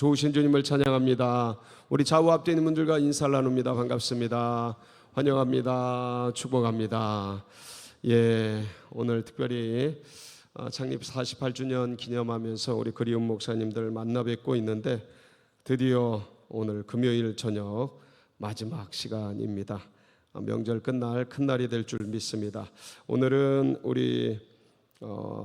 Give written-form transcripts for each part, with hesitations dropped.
좋으신 주님을 찬양합니다. 우리 좌우 앞에 있는 분들과 인사를 나눕니다. 반갑습니다. 환영합니다. 축복합니다. 오늘 특별히 창립 48주년 기념하면서 우리 그리운 목사님들 만나 뵙고 있는데 드디어 오늘 금요일 저녁 마지막 시간입니다. 명절 끝날 큰 날이 될 줄 믿습니다. 오늘은 우리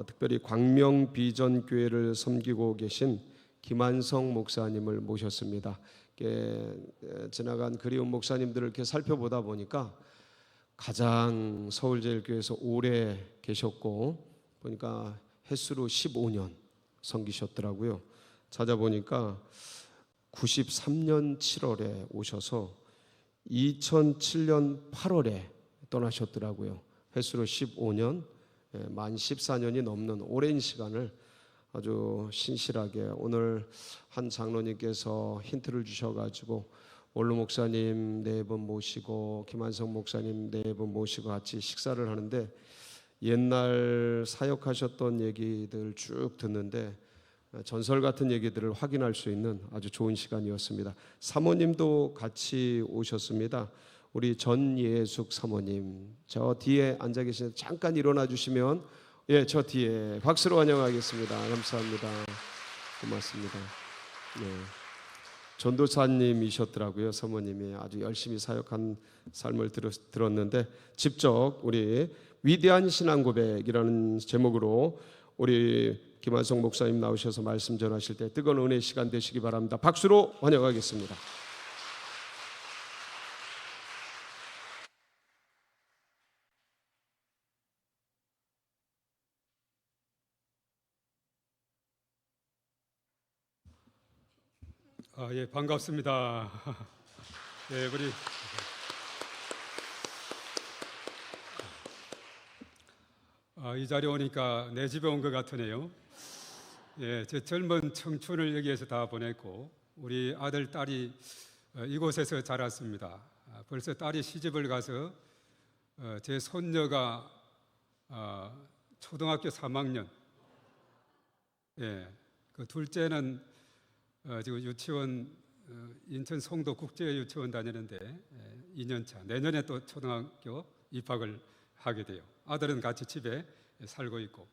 특별히 광명비전교회를 섬기고 계신 김한성 목사님을 모셨습니다. 지나간 그리운 목사님들을 이렇게 살펴보다 보니까 가장 서울제일교회에서 오래 계셨고 보니까 횟수로 15년 섬기셨더라고요. 찾아보니까 93년 7월에 오셔서 2007년 8월에 떠나셨더라고요. 횟수로 15년, 만 14년이 넘는 오랜 시간을 아주 신실하게 오늘 한 장로님께서 힌트를 주셔가지고 원로 목사님 4분 모시고 김한성 목사님 4분 모시고 같이 식사를 하는데 옛날 사역하셨던 얘기들 쭉 듣는데 전설 같은 얘기들을 확인할 수 있는 아주 좋은 시간이었습니다. 사모님도 같이 오셨습니다. 우리 전예숙 사모님 저 뒤에 앉아 계시는데 잠깐 일어나 주시면 저 뒤에 박수로 환영하겠습니다. 감사합니다. 고맙습니다. 전도사님이셨더라고요. 사모님이 아주 열심히 사역한 삶을 들었는데 직접 우리 위대한 신앙 고백이라는 제목으로 우리 김한성 목사님 나오셔서 말씀 전하실 때 뜨거운 은혜의 시간 되시기 바랍니다. 박수로 환영하겠습니다. 반갑습니다. 우리 이 자리에 오니까 내 집에 온 것 같으네요. 제 젊은 청춘을 여기에서 다 보냈고 우리 아들, 딸이 이곳에서 자랐습니다. 벌써 딸이 시집을 가서 제 손녀가 초등학교 3학년, 그 둘째는 지금 유치원 인천 송도 국제유치원 다니는데 2년차 내년에 또 초등학교 입학을 하게 돼요. 아들은 같이 집에 살고 있고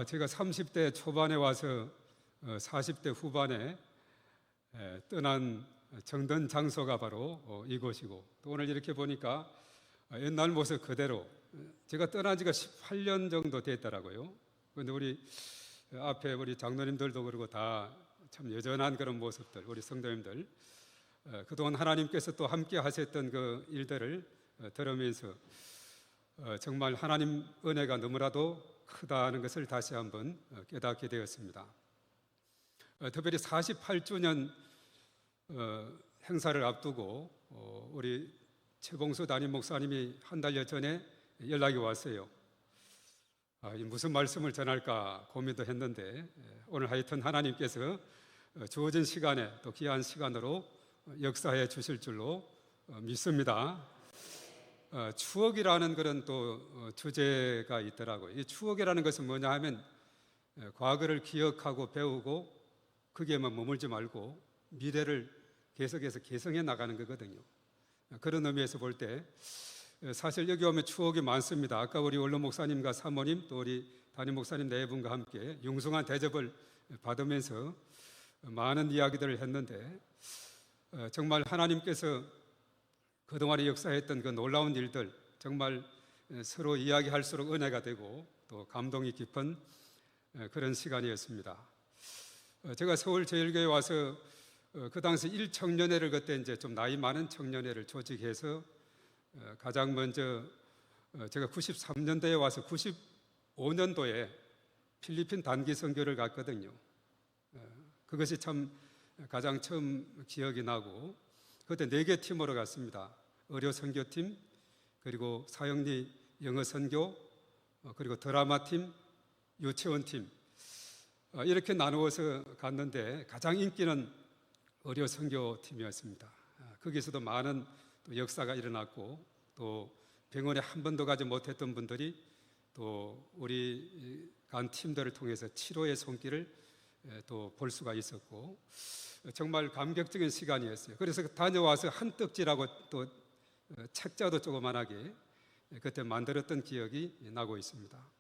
제가 30대 초반에 와서 40대 후반에 떠난 정든 장소가 바로 이곳이고 또 오늘 이렇게 보니까 옛날 모습 그대로 제가 떠난 지가 18년 정도 됐더라고요. 그런데 우리 앞에 우리 장로님들도 그러고 다 참 여전한 그런 모습들, 우리 성도님들 그동안 하나님께서 또 함께 하셨던 그 일들을 들으면서 정말 하나님 은혜가 너무나도 크다는 것을 다시 한번 깨닫게 되었습니다. 특별히 48주년 행사를 앞두고 우리 최봉수 담임 목사님이 한 달여 전에 연락이 왔어요. 무슨 말씀을 전할까 고민도 했는데 오늘 하여튼 하나님께서 주어진 시간에 또 귀한 시간으로 역사해 주실 줄로 믿습니다. 추억이라는 그런 또 주제가 있더라고요. 이 추억이라는 것은 뭐냐 하면 과거를 기억하고 배우고 거기에만 머물지 말고 미래를 계속해서 개성해 나가는 거거든요. 그런 의미에서 볼 때 사실 여기 오면 추억이 많습니다. 아까 우리 원로 목사님과 사모님 또 우리 담임 목사님 4분과 함께 융숭한 대접을 받으면서 많은 이야기들을 했는데 정말 하나님께서 그동안에 역사했던 그 놀라운 일들 정말 서로 이야기할수록 은혜가 되고 또 감동이 깊은 그런 시간이었습니다. 제가 서울제일교회 와서 그 당시 1청년회를 그때 이제 좀 나이 많은 청년회를 조직해서 가장 먼저 제가 93년도에 와서 95년도에 필리핀 단기 선교를 갔거든요. 그것이 참 가장 처음 기억이 나고 그때 4개 팀으로 갔습니다. 의료 선교팀, 그리고 사형리 영어 선교, 그리고 드라마 팀, 유치원 팀 이렇게 나누어서 갔는데 가장 인기는 의료 선교 팀이었습니다. 거기서도 많은 또 역사가 일어났고 또 병원에 한 번도 가지 못했던 분들이 또 우리 간 팀들을 통해서 치료의 손길을 또 볼 수가 있었고 정말 감격적인 시간이었어요. 그래서 다녀와서 한떡지라고 또 책자도 조그만하게 그때 만들었던 기억이 나고 있습니다.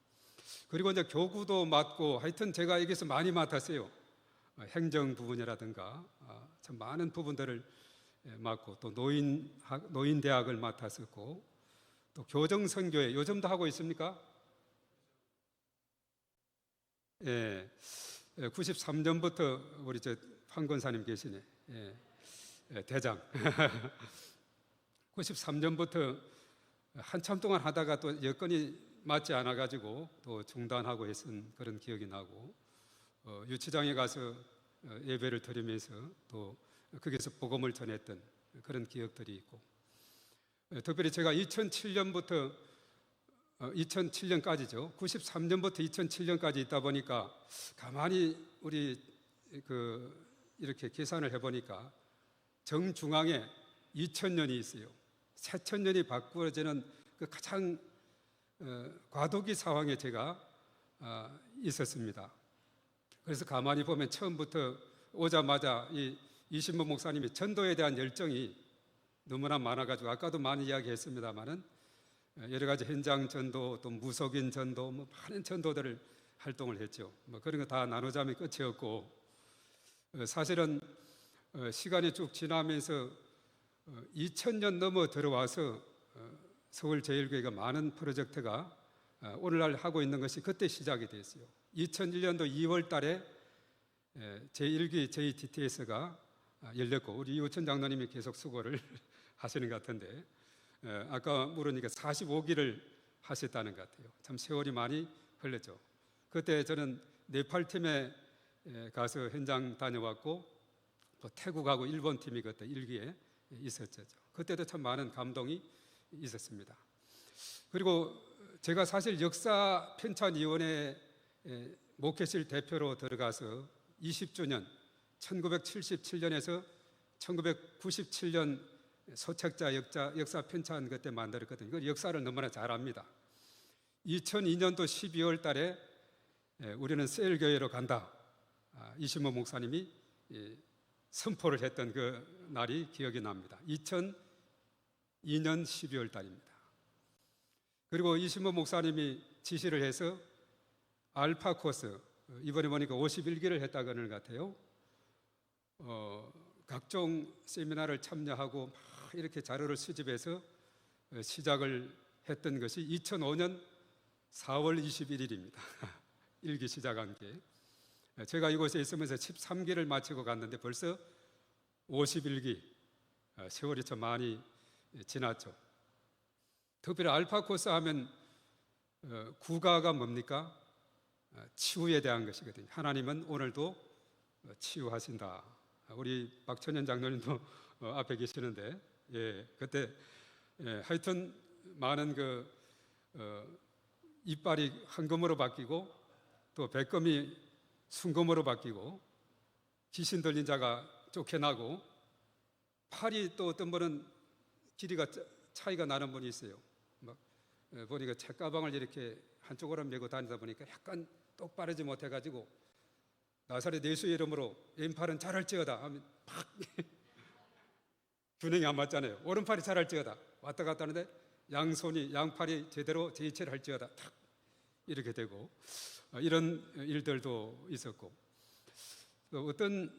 그리고 이제 교구도 맡고 하여튼 제가 여기서 많이 맡았어요. 행정 부분이라든가 참 많은 부분들을 맡고 또 노인대학을 맡았었고 또 교정선교회 요즘도 하고 있습니까? 예, 93년부터 우리 저 황건사님 계시네. 대장. 93년부터 한참 동안 하다가 또 여건이 맞지 않아 가지고 또 중단하고 했은 그런 기억이 나고 유치장에 가서 예배를 드리면서 또 거기서 복음을 전했던 그런 기억들이 있고 특별히 제가 2007년부터 2007년까지죠. 93년부터 2007년까지 있다 보니까 가만히 우리 이렇게 계산을 해보니까 정중앙에 2000년이 있어요. 새천년이 바꾸어지는 그 가장 과도기 상황에 제가 있었습니다. 그래서 가만히 보면 처음부터 오자마자 이 이신모 목사님이 전도에 대한 열정이 너무나 많아가지고 아까도 많이 이야기했습니다만은 여러 가지 현장 전도 또 무속인 전도 뭐 많은 전도들을 활동을 했죠. 뭐 그런 거 다 나누자면 끝이 없고 사실은 시간이 쭉 지나면서 2000년 넘어 들어와서 서울제일교회가 많은 프로젝트가 오늘날 하고 있는 것이 그때 시작이 됐어요. 2001년도 2월 달에 제1기 JTTS가 열렸고 우리 이호천 장로님이 계속 수고를 하시는 것 같은데 아까 물으니까 45기를 하셨다는 것 같아요. 참 세월이 많이 흘렀죠. 그때 저는 네팔팀에 가서 현장 다녀왔고 또 태국하고 일본 팀이 그때 1기에 있었죠. 그때도 참 많은 감동이 있었습니다. 그리고 제가 사실 역사 편찬위원회 목회실 대표로 들어가서 20주년 1977년에서 1997년 소책자 역사 편찬 그때 만들었거든요. 그 역사를 너무나 잘 압니다. 2002년도 12월 달에 우리는 셀교회로 간다. 이신모 목사님이 선포를 했던 그 날이 기억이 납니다. 2002년 12월 달입니다. 그리고 이신모 목사님이 지시를 해서 알파 코스 이번에 보니까 51기를 했다고 하는 것 같아요. 각종 세미나를 참여하고 막 이렇게 자료를 수집해서 시작을 했던 것이 2005년 4월 21일입니다. 1기 시작한 게. 제가 이곳에 있으면서 13기를 마치고 갔는데 벌써 51기 세월이 참 많이 지났죠. 특별히 알파 코스 하면 구가가 뭡니까? 치유에 대한 것이거든요. 하나님은 오늘도 치유하신다. 우리 박천현 장로님도 앞에 계시는데 그때 하여튼 많은 이빨이 황금으로 바뀌고 또 백검이 순금으로 바뀌고 귀신 들린 자가 쫓겨나고 팔이 또 어떤 분은 길이가 차이가 나는 분이 있어요. 막 보니까 책가방을 이렇게 한쪽으로 메고 다니다 보니까 약간 똑바르지 못해가지고 나사렛 예수의 이름으로 왼팔은 잘할지어다 하면 팍 균형이 안 맞잖아요. 오른팔이 잘할지어다 왔다 갔다 하는데 양팔이 제대로 제이체를 할지어다 탁 이렇게 되고 이런 일들도 있었고 어떤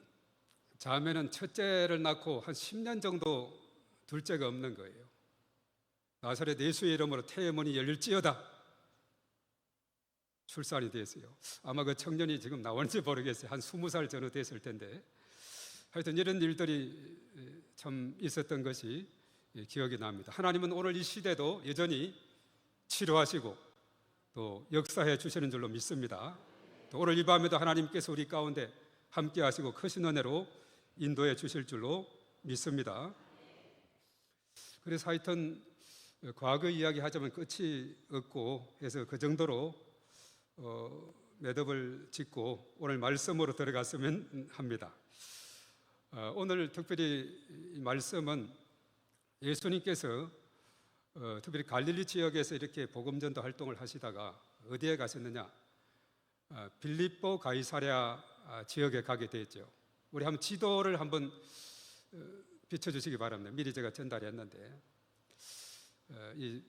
자매는 첫째를 낳고 한 10년 정도 둘째가 없는 거예요. 나사렛 예수의 이름으로 태의 문이 열릴지어다 출산이 됐어요. 아마 그 청년이 지금 나오는지 모르겠어요. 한 20살 전후 됐을 텐데 하여튼 이런 일들이 참 있었던 것이 기억이 납니다. 하나님은 오늘 이 시대도 여전히 치료하시고 또 역사해 주시는 줄로 믿습니다. 또 오늘 이 밤에도 하나님께서 우리 가운데 함께 하시고 크신 은혜로 인도해 주실 줄로 믿습니다. 그래서 하여튼 과거 이야기 하자면 끝이 없고 해서 그 정도로 매듭을 짓고 오늘 말씀으로 들어갔으면 합니다. 오늘 특별히 이 말씀은 예수님께서 특별히 갈릴리 지역에서 이렇게 복음전도 활동을 하시다가 어디에 가셨느냐? 빌립보 가이사랴 지역에 가게 됐죠. 우리 한번 지도를 한번 비춰주시기 바랍니다. 미리 제가 전달했는데 이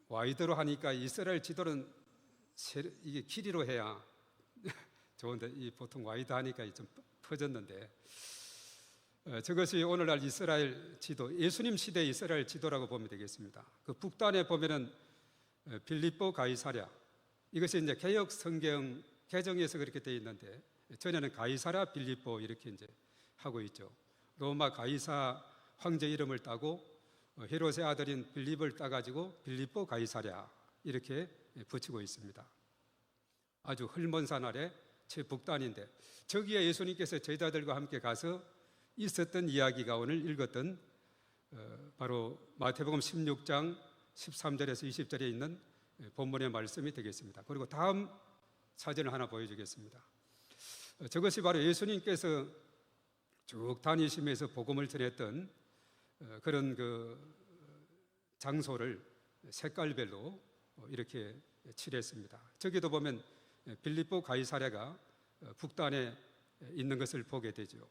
와이드로 하니까 이스라엘 지도는 이게 길이로 해야 좋은데 이 보통 와이드 하니까 좀 퍼졌는데 저것이 오늘날 이스라엘 지도, 예수님 시대의 이스라엘 지도라고 보면 되겠습니다. 그 북단에 보면은 빌립보 가이사랴, 이것이 이제 개역 성경 개정에서 그렇게 되어 있는데 전에는 가이사랴 빌립보 이렇게 이제 하고 있죠. 로마 가이사 황제 이름을 따고 헤롯의 아들인 빌립을 따가지고 빌립보 가이사랴 이렇게 붙이고 있습니다. 아주 흘먼산 아래 최북단인데 저기에 예수님께서 제자들과 함께 가서 있었던 이야기가 오늘 읽었던 바로 마태복음 16장 13절에서 20절에 있는 본문의 말씀이 되겠습니다. 그리고 다음 사진을 하나 보여주겠습니다. 저것이 바로 예수님께서 쭉 다니시면서 복음을 전했던 그런 그 장소를 색깔별로 이렇게 칠했습니다. 저기도 보면 빌립보 가이사랴가 북단에 있는 것을 보게 되죠.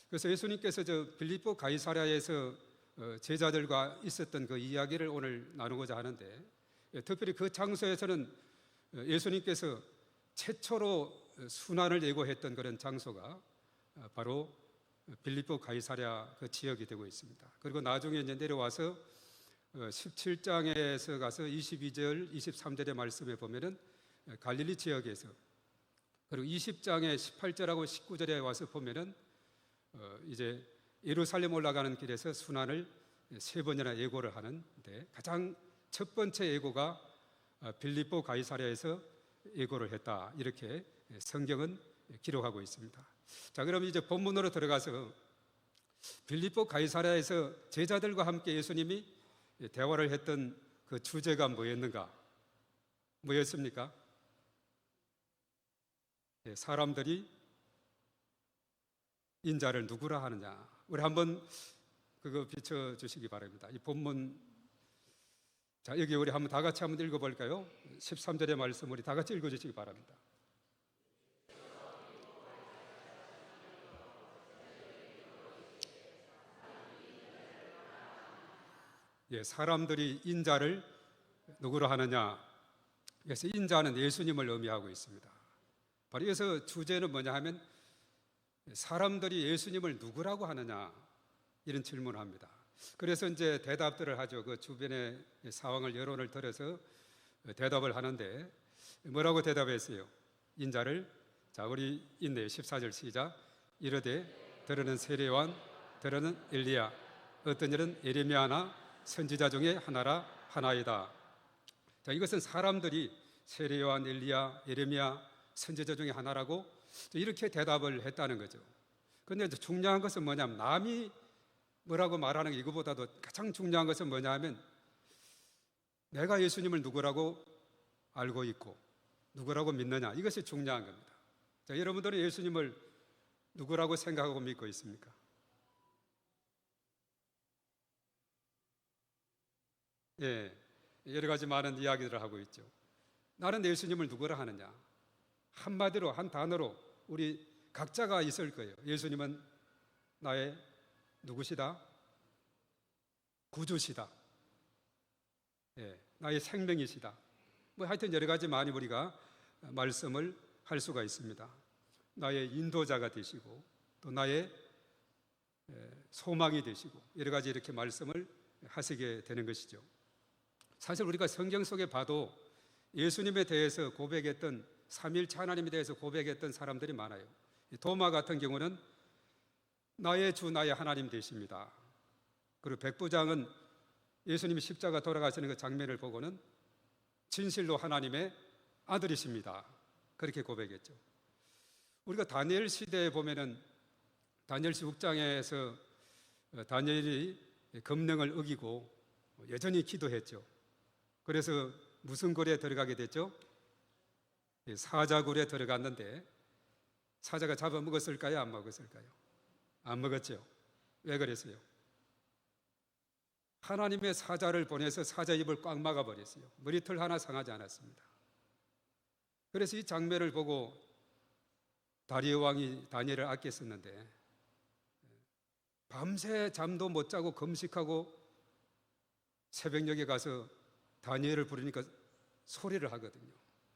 그래서 예수님께서 저 빌립보 가이사랴에서 제자들과 있었던 그 이야기를 오늘 나누고자 하는데, 특별히 그 장소에서는 예수님께서 최초로 순환을 예고했던 그런 장소가 바로 빌립보 가이사랴 그 지역이 되고 있습니다. 그리고 나중에 이제 내려와서 17장에서 가서 22절, 23절의 말씀에 보면은 갈릴리 지역에서, 그리고 20장의 18절하고 19절에 와서 보면은 이제 예루살렘 올라가는 길에서 순환을 3번이나 예고를 하는데, 가장 첫 번째 예고가 빌립보 가이사랴에서 예고를 했다, 이렇게 성경은 기록하고 있습니다. 자, 그럼 이제 본문으로 들어가서 빌립보 가이사랴에서 제자들과 함께 예수님이 대화를 했던 그 주제가 뭐였는가? 뭐였습니까? 사람들이 인자를 누구라 하느냐. 우리 한번 그거 비춰주시기 바랍니다. 이 본문, 자, 여기 우리 한번 다 같이 한번 읽어볼까요? 13절의 말씀 우리 다 같이 읽어주시기 바랍니다. 예, 사람들이 인자를 누구로 하느냐. 그래서 인자는 예수님을 의미하고 있습니다. 바로 여기서 주제는 뭐냐 하면 사람들이 예수님을 누구라고 하느냐, 이런 질문을 합니다. 그래서 이제 대답들을 하죠. 그 주변의 상황을, 여론을 들어서 대답을 하는데 뭐라고 대답했어요? 인자를, 자, 우리 있네요. 14절 시작. 이르되 들으는 세례요한, 들으는 엘리야, 어떤 일은 예레미야나 선지자 중에 하나이다. 자, 이것은 사람들이 세례요한, 엘리야, 예레미야, 선지자 중에 하나라고 이렇게 대답을 했다는 거죠. 그런데 중요한 것은 뭐냐면, 남이 뭐라고 말하는 게 이거보다도 가장 중요한 것은 뭐냐 하면, 내가 예수님을 누구라고 알고 있고 누구라고 믿느냐, 이것이 중요한 겁니다. 자, 여러분들은 예수님을 누구라고 생각하고 믿고 있습니까? 예, 여러 가지 많은 이야기들을 하고 있죠. 나는 예수님을 누구라 하느냐? 한마디로, 한 단어로 우리 각자가 있을 거예요. 예수님은 나의 누구시다? 구주시다. 예, 나의 생명이시다. 뭐 하여튼 여러 가지 많이 우리가 말씀을 할 수가 있습니다. 나의 인도자가 되시고 또 나의 소망이 되시고 여러 가지 이렇게 말씀을 하시게 되는 것이죠. 사실 우리가 성경 속에 봐도 예수님에 대해서 고백했던, 삼위일체 하나님에 대해서 고백했던 사람들이 많아요. 도마 같은 경우는 나의 주, 나의 하나님 되십니다. 그리고 백부장은 예수님이 십자가 돌아가시는 그 장면을 보고는 진실로 하나님의 아들이십니다. 그렇게 고백했죠. 우리가 다니엘 시대에 보면은 다니엘시 6장에서 다니엘이 금령을 어기고 여전히 기도했죠. 그래서 무슨 굴에 들어가게 됐죠? 사자굴에 들어갔는데 사자가 잡아먹었을까요? 안 먹었을까요? 안 먹었죠. 왜 그랬어요? 하나님의 사자를 보내서 사자 입을 꽉 막아버렸어요. 머리털 하나 상하지 않았습니다. 그래서 이 장면을 보고 다리오 왕이 다니엘을 아꼈었는데 밤새 잠도 못 자고 금식하고 새벽녘에 가서 다니엘을 부르니까 소리를 하거든요.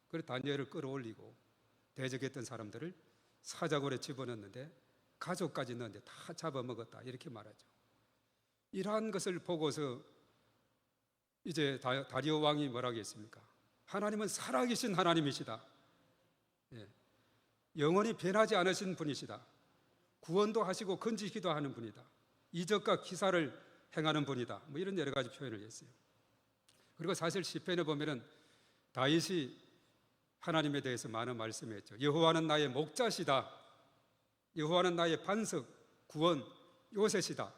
그래서 다니엘을 끌어올리고 대적했던 사람들을 사자굴에 집어넣는데 가족까지 넣는데 다 잡아먹었다 이렇게 말하죠. 이러한 것을 보고서 이제 다리오 왕이 뭐라고 했습니까? 하나님은 살아계신 하나님이시다. 예. 영원히 변하지 않으신 분이시다. 구원도 하시고 건지기도 하는 분이다. 이적과 기사를 행하는 분이다. 뭐 이런 여러 가지 표현을 했어요. 그리고 사실 시편에 보면은 다윗이 하나님에 대해서 많은 말씀했죠. 여호와는 나의 목자시다. 여호와는 나의 반석, 구원, 요새시다.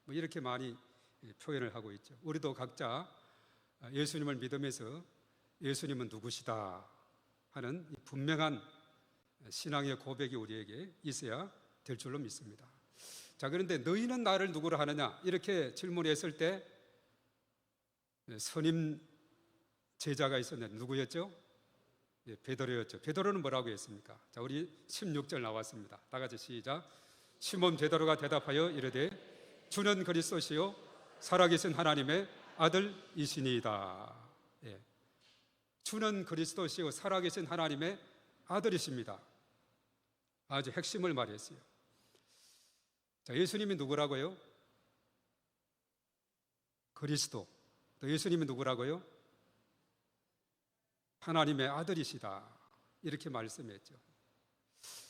뭐 이렇게 많이 표현을 하고 있죠. 우리도 각자 예수님을 믿으면서 예수님은 누구시다 하는 분명한 신앙의 고백이 우리에게 있어야 될 줄로 믿습니다. 자, 그런데 너희는 나를 누구로 하느냐 이렇게 질문했을 때 선임 제자가 있었는데 누구였죠? 예, 베드로였죠. 베드로는 뭐라고 했습니까? 자, 우리 16절 나왔습니다. 다 같이 시작. 시몬 베드로가 대답하여 이르되 주는 그리스도시요 살아계신 하나님의 아들이시니이다. 예. 주는 그리스도시요 살아계신 하나님의 아들이십니다. 아주 핵심을 말했어요. 자, 예수님이 누구라고요? 그리스도. 또 예수님이 누구라고요? 하나님의 아들이시다. 이렇게 말씀했죠.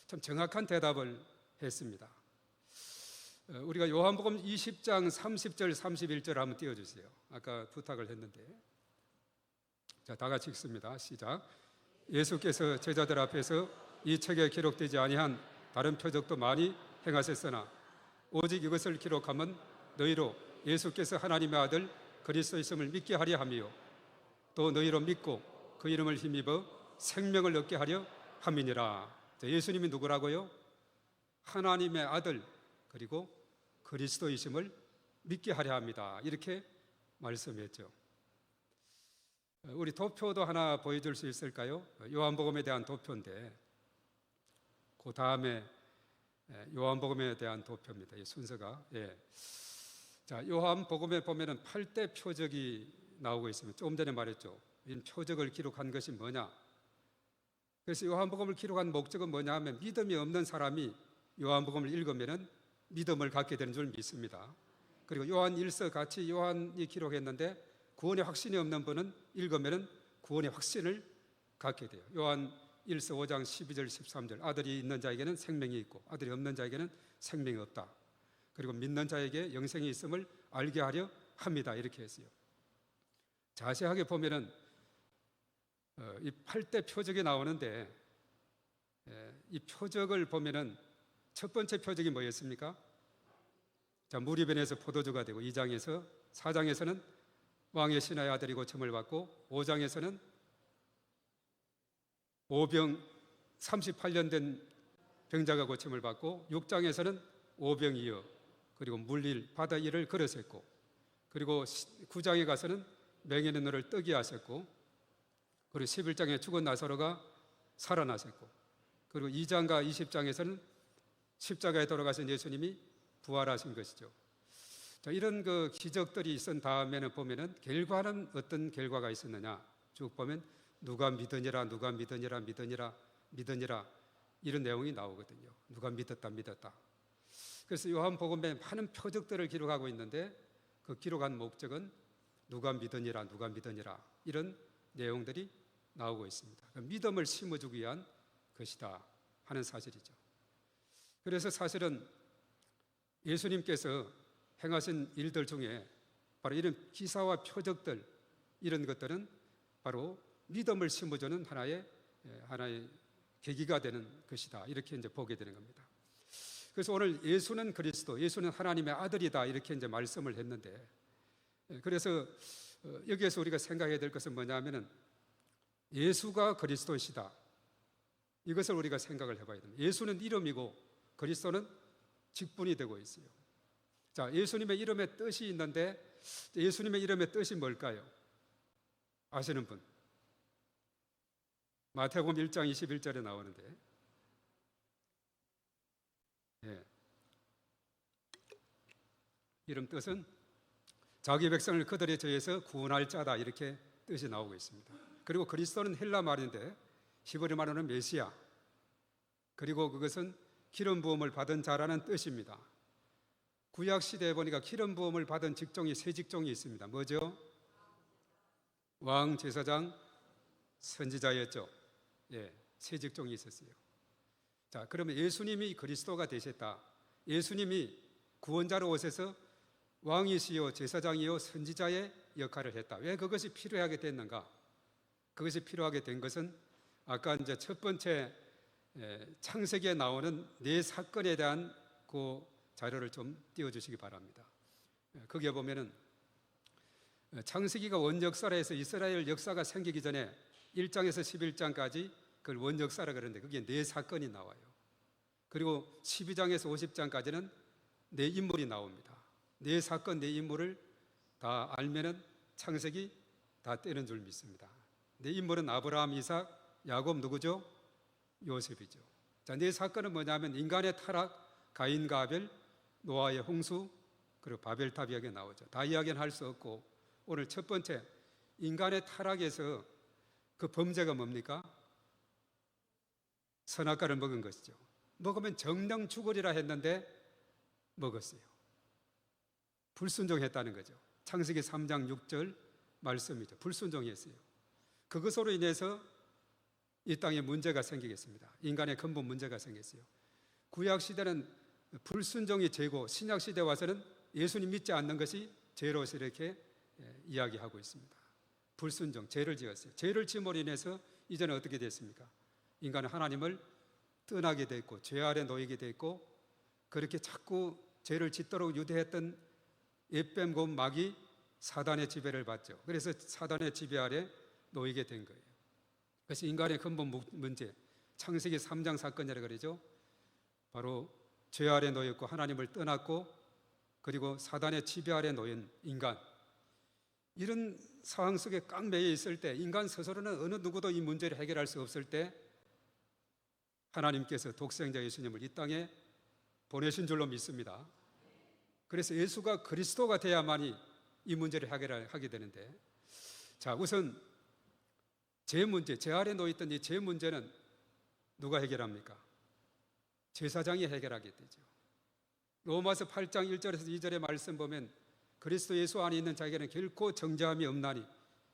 참 정확한 대답을 했습니다. 우리가 요한복음 20장 30절 31절 한번 띄워주세요. 아까 부탁을 했는데. 자, 다 같이 읽습니다. 시작. 예수께서 제자들 앞에서 이 책에 기록되지 아니한 다른 표적도 많이 행하셨으나 오직 이것을 기록하면 너희로 예수께서 하나님의 아들 그리스도이심을 믿게 하려 함이요 또 너희로 믿고 그 이름을 힘입어 생명을 얻게 하려 함이니라. 예수님이 누구라고요? 하나님의 아들 그리고 그리스도이심을 믿게 하려 합니다. 이렇게 말씀했죠. 우리 도표도 하나 보여줄 수 있을까요? 요한복음에 대한 도표인데 그 다음에 요한복음에 대한 도표입니다. 이 순서가. 예. 자, 요한복음에 보면은 8대 표적이 나오고 있습니다. 조금 전에 말했죠. 이 표적을 기록한 것이 뭐냐? 그래서 요한복음을 기록한 목적은 뭐냐 하면 믿음이 없는 사람이 요한복음을 읽으면은 믿음을 갖게 되는 줄 믿습니다. 그리고 요한 1서 같이 요한이 기록했는데 구원의 확신이 없는 분은 읽으면은 구원의 확신을 갖게 돼요. 요한 1서 5장 12절 13절 아들이 있는 자에게는 생명이 있고 아들이 없는 자에게는 생명이 없다. 그리고 믿는 자에게 영생이 있음을 알게 하려 합니다. 이렇게 했어요. 자세하게 보면은 이 8대 표적이 나오는데 이 표적을 보면은 첫 번째 표적이 뭐였습니까? 자, 물이 변해서 포도주가 되고 2장에서 4장에서는 왕의 신하의 아들이 고침을 받고 5장에서는 오병 38년 된 병자가 고침을 받고 6장에서는 오병이어 그리고 물일 바다 일을 걸으셨고 그리고 9장에 가서는 맹인의 눈을 뜨게 하셨고 그리고 11장에 죽은 나사로가 살아나셨고 그리고 2장과 20장에서는 십자가에 돌아가신 예수님이 부활하신 것이죠. 자, 이런 그 기적들이 있은 다음에는 보면은 결과는 어떤 결과가 있었느냐 쭉 보면 누가 믿으니라 누가 믿으니라 믿으니라 믿으니라 이런 내용이 나오거든요. 누가 믿었다. 그래서 요한복음에 많은 표적들을 기록하고 있는데 그 기록한 목적은 누가 믿으니라 누가 믿으니라 이런 내용들이 나오고 있습니다. 믿음을 심어주기 위한 것이다 하는 사실이죠. 그래서 사실은 예수님께서 행하신 일들 중에 바로 이런 기사와 표적들 이런 것들은 바로 믿음을 심어주는 하나의 계기가 되는 것이다. 이렇게 이제 보게 되는 겁니다. 그래서 오늘 예수는 그리스도, 예수는 하나님의 아들이다. 이렇게 이제 말씀을 했는데, 그래서 여기에서 우리가 생각해야 될 것은 뭐냐면은 예수가 그리스도시다. 이것을 우리가 생각을 해봐야 됩니다. 예수는 이름이고 그리스도는 직분이 되고 있어요. 자, 예수님의 이름에 뜻이 있는데 예수님의 이름의 뜻이 뭘까요? 아시는 분? 마태복음 1장 21절에 나오는데 예. 이름 뜻은 자기 백성을 그들의 죄에서 구원할 자다, 이렇게 뜻이 나오고 있습니다. 그리고 그리스도는 헬라 말인데 히브리 말로는 메시아, 그리고 그것은 기름 부음을 받은 자라는 뜻입니다. 구약 시대에 보니까 기름 부음을 받은 직종이 세 직종이 있습니다. 뭐죠? 왕, 제사장, 선지자였죠. 예, 세 직종이 있었어요. 자, 그러면 예수님이 그리스도가 되셨다. 예수님이 구원자로 오셔서 왕이시요 제사장이요 선지자의 역할을 했다. 왜 그것이 필요하게 됐는가? 그것이 필요하게 된 것은 아까 이제 첫 번째 창세기에 나오는 네 사건에 대한 그 자료를 좀 띄워주시기 바랍니다. 거기에 보면은 창세기가 원역사라 해서 이스라엘 역사가 생기기 전에 1장에서 11장까지 그걸 원역사라 그러는데 그게 네 사건이 나와요. 그리고 12장에서 50장까지는 네 인물이 나옵니다. 네 사건, 네 인물을 다 알면은 창세기 다 떼는 줄 믿습니다. 네 인물은 아브라함, 이삭, 야곱, 누구죠? 요셉이죠. 자, 네 사건은 뭐냐면 인간의 타락, 가인과 아벨, 노아의 홍수, 그리고 바벨탑 이야기가 나오죠. 다 이야기는 할 수 없고 오늘 첫 번째 인간의 타락에서 그 범죄가 뭡니까? 선악과를 먹은 것이죠. 먹으면 정령 죽으리라 했는데 먹었어요. 불순종했다는 거죠. 창세기 3장 6절 말씀이죠. 불순종했어요. 그것으로 인해서 이 땅에 문제가 생기겠습니다. 인간의 근본 문제가 생겼어요. 구약 시대는 불순종이 죄고 신약 시대 와서는 예수님 믿지 않는 것이 죄로서 이렇게 이야기하고 있습니다. 불순종, 죄를 지었어요. 죄를 지음으로 인해서 이제는 어떻게 됐습니까? 인간은 하나님을 떠나게 됐고 죄 아래 놓이게 됐고 그렇게 자꾸 죄를 짓도록 유도했던 옛뱀 곰 마귀 사단의 지배를 받죠. 그래서 사단의 지배 아래 놓이게 된 거예요. 그래서 인간의 근본 문제, 창세기 3장 사건이라고 그러죠. 바로 죄 아래 놓였고 하나님을 떠났고 그리고 사단의 지배 아래 놓인 인간, 이런 상황 속에 꽉 매여 있을 때 인간 스스로는 어느 누구도 이 문제를 해결할 수 없을 때 하나님께서 독생자 예수님을 이 땅에 보내신 줄로 믿습니다. 그래서 예수가 그리스도가 돼야만이 이 문제를 해결하게 되는데, 자, 우선 죄 문제, 죄 아래 놓였던 이 죄 문제는 누가 해결합니까? 제사장이 해결하게 되죠. 로마서 8장 1절에서 2절의 말씀 보면 그리스도 예수 안에 있는 자에게는 결코 정죄함이 없나니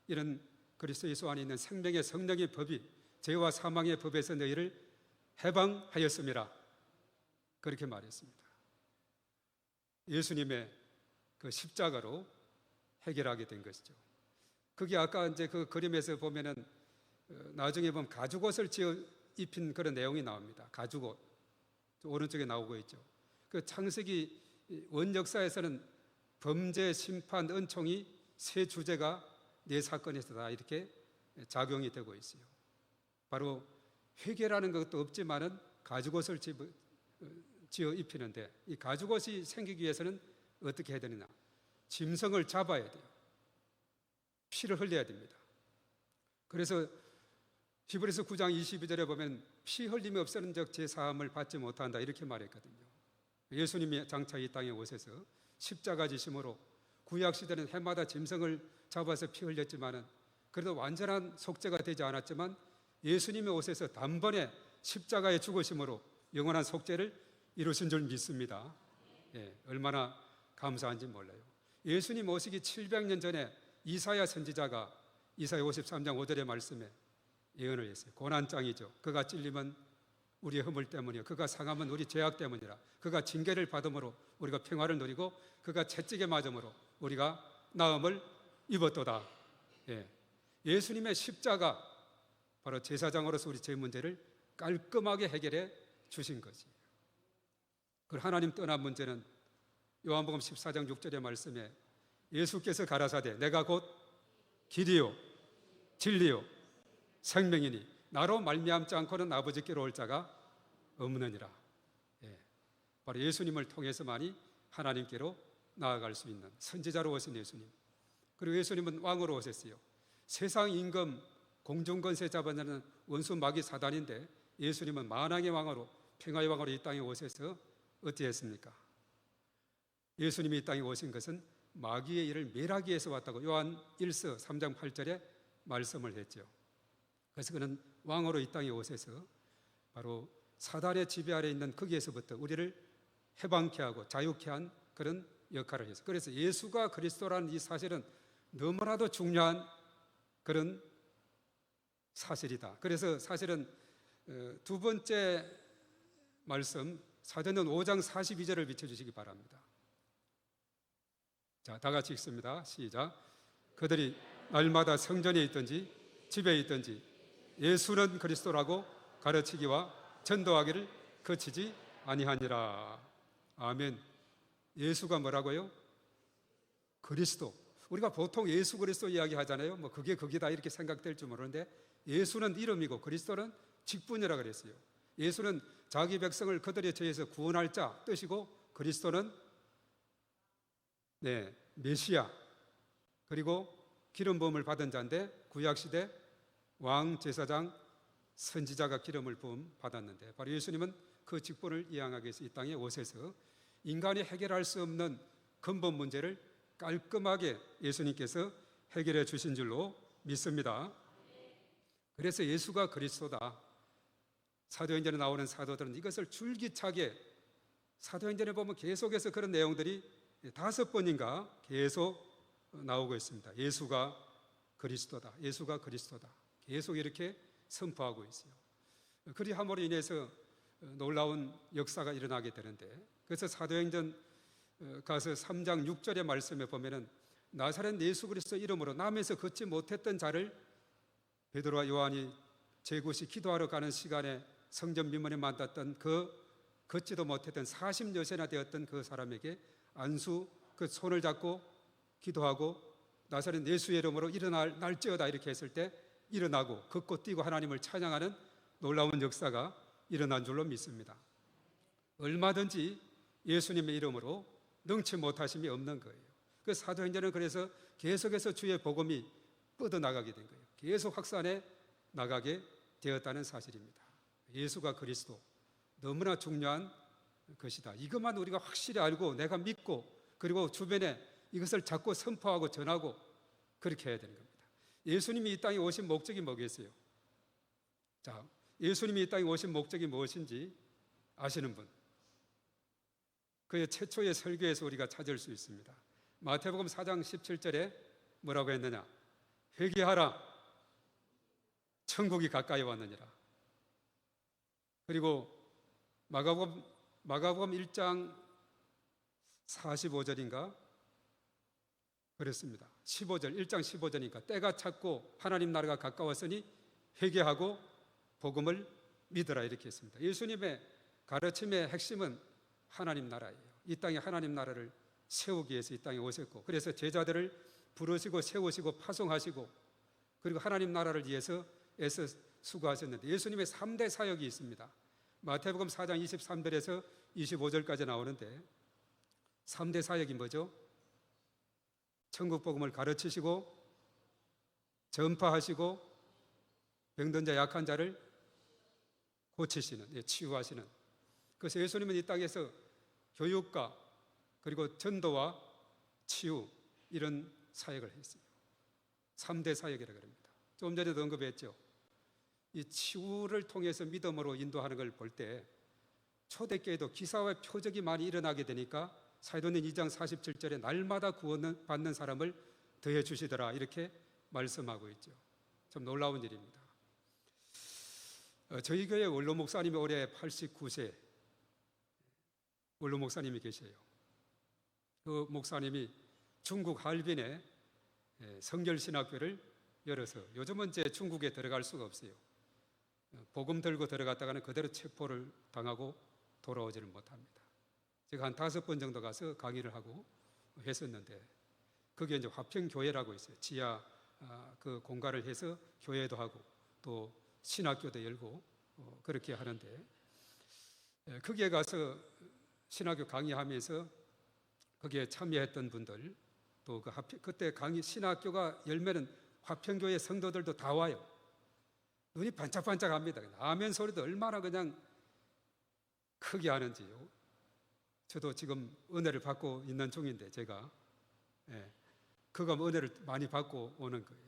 이런 그리스도 예수 안에 있는 생명의 성령의 법이 죄와 사망의 법에서 너희를 해방하였습니다. 그렇게 말했습니다. 예수님의 그 십자가로 해결하게 된 것이죠. 그게 아까 이제 그 그림에서 보면은 나중에 보면 가죽옷을 지어 입힌 그런 내용이 나옵니다. 가죽옷 오른쪽에 나오고 있죠. 그 창세기 원역사에서는 범죄, 심판, 은총이 세 주제가 네 사건에서 다 이렇게 작용이 되고 있어요. 바로 회개라는 것도 없지만은 가죽옷을 지어 입히는데 이 가죽옷이 생기기 위해서는 어떻게 해야 되느냐? 짐승을 잡아야 돼요. 피를 흘려야 됩니다. 그래서 히브리서 9장 22절에 보면 피 흘림이 없으는 적 제사함을 받지 못한다 이렇게 말했거든요. 예수님이 장차 이 땅에 오셔서 십자가 지심으로 구약 시대는 해마다 짐승을 잡아서 피 흘렸지만은 그래도 완전한 속죄가 되지 않았지만 예수님이 오셔서 단번에 십자가에 죽으심으로 영원한 속죄를 이루신 줄 믿습니다. 예, 얼마나 감사한지 몰라요. 예수님 오시기 700년 전에 이사야 선지자가 이사야 53장 5절의 말씀에 예언을 했어요. 고난장이죠. 그가 찔림은 우리의 허물 때문이요 그가 상함은 우리 죄악 때문이라. 그가 징계를 받음으로 우리가 평화를 누리고 그가 채찍에 맞음으로 우리가 나음을 입었도다. 예. 예수님의 십자가 바로 제사장으로서 우리 죄 문제를 깔끔하게 해결해 주신 거지. 그 하나님 떠난 문제는 요한복음 14장 6절의 말씀에 예수께서 가라사대 내가 곧 길이요 진리요 생명이니 나로 말미암지 않고는 아버지께로 올 자가 없느니라. 예. 바로 예수님을 통해서만이 하나님께로 나아갈 수 있는 선지자로 오신 예수님. 그리고 예수님은 왕으로 오셨어요. 세상 임금 공중권세 잡아내는 원수 마귀 사단인데 예수님은 만왕의 왕으로 평화의 왕으로 이 땅에 오셔서 어찌했습니까? 예수님이 이 땅에 오신 것은 마귀의 일을 멸하기 위해서 왔다고 요한 1서 3장 8절에 말씀을 했죠. 그래서 그는 왕으로 이 땅에 오셔서 바로 사단의 지배 아래 있는 거기에서부터 우리를 해방케 하고 자유케 한 그런 역할을 했어요. 그래서 예수가 그리스도라는 이 사실은 너무나도 중요한 그런 사실이다. 그래서 사실은 두 번째 말씀 사도행전 5장 42절을 비춰주시기 바랍니다. 자, 다 같이 읽습니다. 시작. 그들이 날마다 성전에 있든지 집에 있든지 예수는 그리스도라고 가르치기와 전도하기를 그치지 아니하니라. 아멘. 예수가 뭐라고요? 그리스도. 우리가 보통 예수 그리스도 이야기하잖아요. 뭐 그게 거기다 이렇게 생각될 줄 모르는데 예수는 이름이고 그리스도는 직분이라 그랬어요. 예수는 자기 백성을 그들의 죄에서 구원할 자 뜻이고 그리스도는 메시아 그리고 기름 부음을 받은 자인데 구약시대 왕, 제사장, 선지자가 기름을 부음 받았는데 바로 예수님은 그 직분을 이행하기 위해서 이 땅에 오셔서 인간이 해결할 수 없는 근본 문제를 깔끔하게 예수님께서 해결해 주신 줄로 믿습니다. 그래서 예수가 그리스도다. 사도행전에 나오는 사도들은 이것을 줄기차게 사도행전에 보면 계속해서 그런 내용들이 5번인가 계속 나오고 있습니다. 예수가 그리스도다. 예수가 그리스도다. 계속 이렇게 선포하고 있어요. 그리함으로 인해서 놀라운 역사가 일어나게 되는데 그래서 사도행전 가서 3장 6절의 말씀에 보면은 나사렛 예수 그리스도 이름으로 남에서 걷지 못했던 자를 베드로와 요한이 제굿이 기도하러 가는 시간에 성전 미문에 만났던 그 걷지도 못했던 40여세나 되었던 그 사람에게 안수 그 손을 잡고 기도하고 나사렛 예수의 이름으로 일어날지어다 이렇게 했을 때 일어나고 걷고 뛰고 하나님을 찬양하는 놀라운 역사가 일어난 줄로 믿습니다. 얼마든지 예수님의 이름으로 능치 못하심이 없는 거예요. 그 사도행전은 그래서 계속해서 주의 복음이 뻗어나가게 된 거예요. 계속 확산해 나가게 되었다는 사실입니다. 예수가 그리스도 너무나 중요한 것이다. 이것만 우리가 확실히 알고 내가 믿고 그리고 주변에 이것을 자꾸 선포하고 전하고 그렇게 해야 되는 겁니다. 예수님이 이 땅에 오신 목적이 뭐겠어요? 자, 예수님이 이 땅에 오신 목적이 무엇인지 아시는 분? 그의 최초의 설교에서 우리가 찾을 수 있습니다. 마태복음 4장 17절에 뭐라고 했느냐? 회개하라, 천국이 가까이 왔느니라. 그리고 마가복음 1장 45절인가? 그랬습니다. 15절, 1장 15절이니까 때가 찼고 하나님 나라가 가까웠으니 회개하고 복음을 믿으라 이렇게 했습니다. 예수님의 가르침의 핵심은 하나님 나라예요. 이 땅에 하나님 나라를 세우기 위해서 이 땅에 오셨고 그래서 제자들을 부르시고 세우시고 파송하시고 그리고 하나님 나라를 위해서 애써 수고하셨는데 예수님의 3대 사역이 있습니다. 마태복음 4장 23절에서 25절까지 나오는데 3대 사역이 뭐죠? 천국 복음을 가르치시고 전파하시고 병든 자 약한 자를 고치시는 치유하시는 그래서 예수님은 이 땅에서 교육과 그리고 전도와 치유 이런 사역을 했어요. 3대 사역이라고 합니다. 좀 전에도 언급했죠. 이 치유를 통해서 믿음으로 인도하는 걸 볼 때 초대교회도 기사와 표적이 많이 일어나게 되니까 사도행전 2장 47절에 날마다 구원받는 사람을 더해 주시더라 이렇게 말씀하고 있죠. 좀 놀라운 일입니다. 저희 교회 원로 목사님이 올해 89세 원로 목사님이 계세요. 그 목사님이 중국 할빈에 성결신학교를 열어서 요즘은 이제 중국에 들어갈 수가 없어요. 복음 들고 들어갔다가는 그대로 체포를 당하고 돌아오지를 못합니다. 제가 한 5번 정도 가서 강의를 하고 했었는데 그게 이제 화평교회라고 있어요. 지하 그 공간을 해서 교회도 하고 또 신학교도 열고 그렇게 하는데 거기에 가서 신학교 강의하면서 거기에 참여했던 분들 또 그때 강의 신학교가 열면은 화평교회 성도들도 다 와요. 눈이 반짝반짝합니다. 아멘 소리도 얼마나 그냥 크게 하는지요. 저도 지금 은혜를 받고 있는 중인데 제가 그가 은혜를 많이 받고 오는 거예요.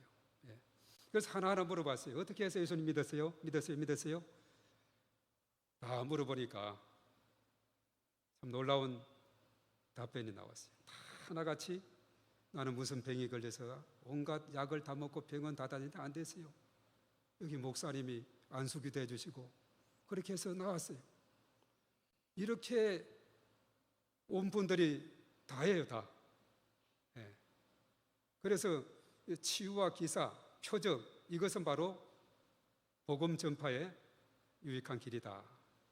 그래서 하나하나 물어봤어요. 어떻게 해서 예수님 믿었어요? 믿었어요? 다 물어보니까 참 놀라운 답변이 나왔어요. 다 하나같이 나는 무슨 병이 걸려서 온갖 약을 다 먹고 병원 다 다니는데 안 됐어요. 여기 목사님이 안수기도 해주시고 그렇게 해서 나왔어요. 이렇게 온 분들이 다예요, 다. 그래서 치유와 기사, 표적 이것은 바로 복음 전파의 유익한 길이다.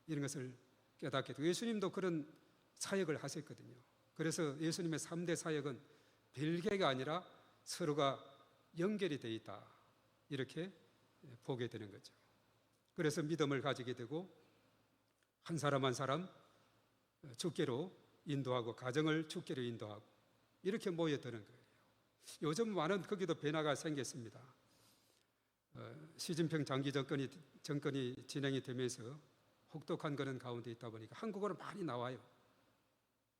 이런 것을 깨닫게 되고 예수님도 그런 사역을 하셨거든요. 그래서 예수님의 3대 사역은 별개가 아니라 서로가 연결이 되어 있다. 이렇게 보게 되는 거죠. 그래서 믿음을 가지게 되고 한 사람 한 사람 주께로 인도하고 가정을 주께로 인도하고 이렇게 모여드는 거예요. 요즘 많은 거기도 변화가 생겼습니다. 시진핑 장기 정권이 진행이 되면서 혹독한 그런 가운데 있다 보니까 한국어로 많이 나와요.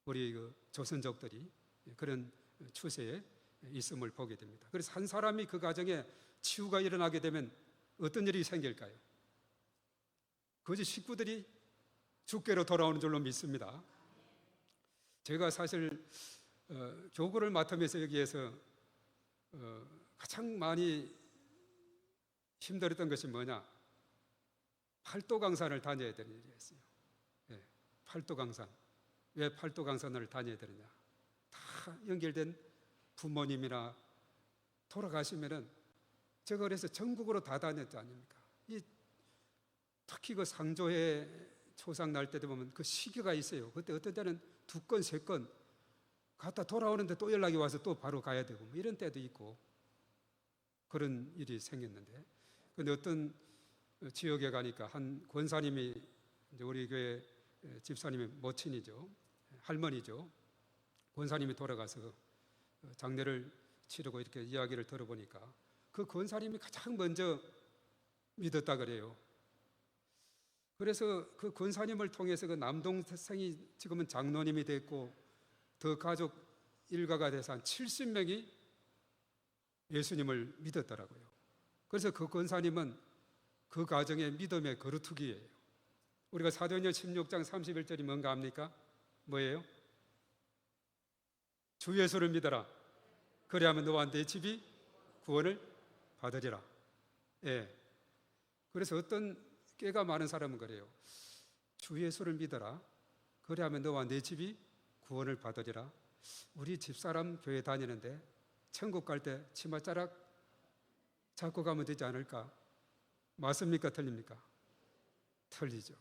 우리 조선족들이 그런 추세에 있음을 보게 됩니다. 그래서 한 사람이 그 가정에 치유가 일어나게 되면 어떤 일이 생길까요? 거지 식구들이 주께로 돌아오는 줄로 믿습니다. 제가 사실 교구를 맡으면서 여기에서 가장 많이 힘들었던 것이 뭐냐? 팔도 강산을 다녀야 되는 일이었어요. 팔도 강산. 왜 팔도 강산을 다녀야 되느냐? 다 연결된 부모님이나 돌아가시면은 제가 그래서 전국으로 다 다녔지 아닙니까? 특히 그 상조회 초상 날 때 보면 그 시기가 있어요. 그때 어떤 때는 2건, 3건 갔다 돌아오는데 또 연락이 와서 또 바로 가야 되고 뭐 이런 때도 있고 그런 일이 생겼는데 근데 어떤 지역에 가니까 한 권사님이 이제 우리 교회 집사님의 모친이죠. 할머니죠. 권사님이 돌아가서 장례를 치르고 이렇게 이야기를 들어보니까 그 권사님이 가장 먼저 믿었다 그래요. 그래서 그 권사님을 통해서 그 남동생이 지금은 장로님이 됐고 더 가족 일가가 돼서 한 70명이 예수님을 믿었더라고요. 그래서 그 권사님은 그 가정의 믿음의 거루투기예요. 우리가 사도행전 16장 31절이 뭔가 압니까? 뭐예요? 주 예수를 믿어라. 그리하면 너와 내 집이 구원을 받으리라. 그래서 어떤 꾀가 많은 사람은 그래요. 주 예수를 믿어라. 그리하면 너와 내 집이 구원을 받으리라. 우리 집사람 교회 다니는데 천국 갈 때 치맛자락 잡고 가면 되지 않을까? 맞습니까? 틀립니까? 틀리죠.